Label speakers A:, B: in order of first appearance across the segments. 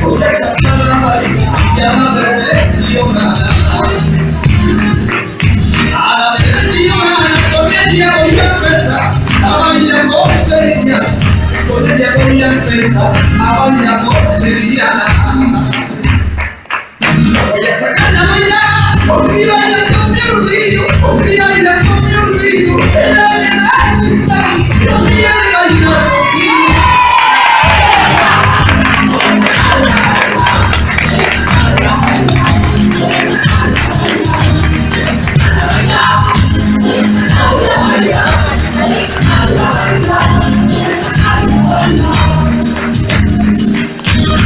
A: voy a sacar la varita, ya la direccionada. A la direccionada, con ella voy a empezar a bailar por sevillana. Con ella voy a empezar a bailar por sevillana. Voy a sacarla a bailar, por si baila con mi olvido, por si baila con mi olvido, ella le da a gustar, yo quiero bailar conmigo.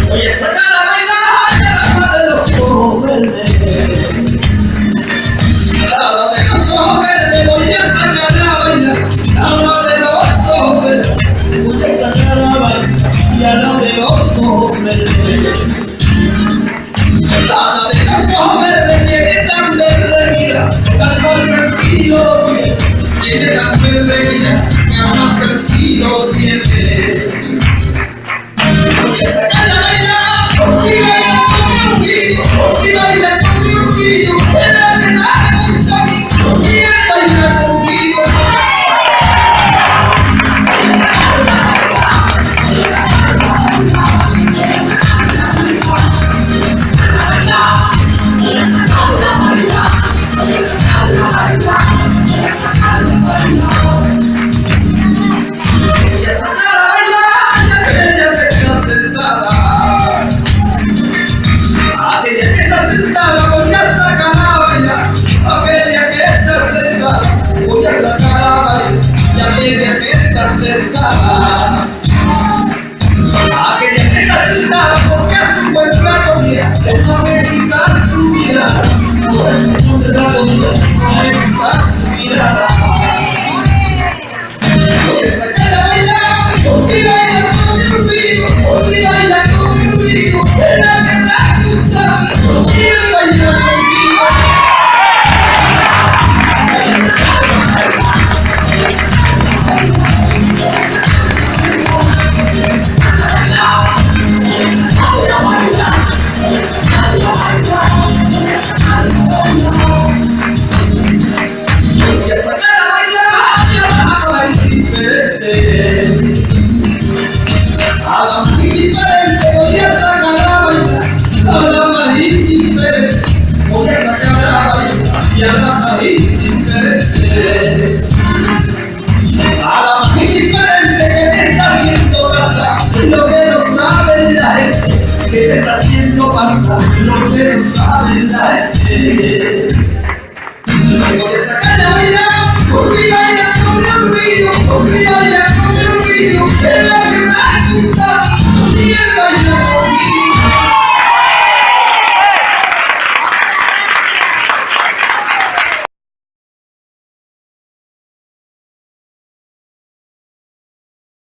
A: Voy a sacar a bailar a la de los ojos verdes. A la de los ojos verdes voy a sacar a bailar. A la de los ojos verdes voy a sacar a bailar. Y a la de los ojos verdes. A la de los ojos verdes tiene tan verde mira, tan tranquilo tiene. Tiene tan verde mira, que más tranquilo tiene. Voy a sacar a bailar, por si baila con mi olvido, por si baila con mi olvido, ella le da a gustar, yo quiero bailar conmigo. Voy a sacar a bailar, ella que está sentada. Aquella que está sentada, voy a sacar a bailar. Aquella que está sentada, voy a sacar a bailar. Y aquella que está sentada. Aquella que está sentada, porque hace un buen rato, mira, no me quita su mirada. Por eso un rato, mira, no me quita su mirada. Voy a sacar a bailar, por si baila con mi olvido, por si baila con mi olvido, ella me da a gustar, yo quiero bailar conmigo. Voy a sacar a bailar y a la más diferente. A la más indiferente voy a sacar a bailar, a la más indiferente voy a sacar a bailar y a la más indiferente. A la más indiferente que te está haciendo pasar lo que no sabe la gente, que te está haciendo pasar lo que no sabe.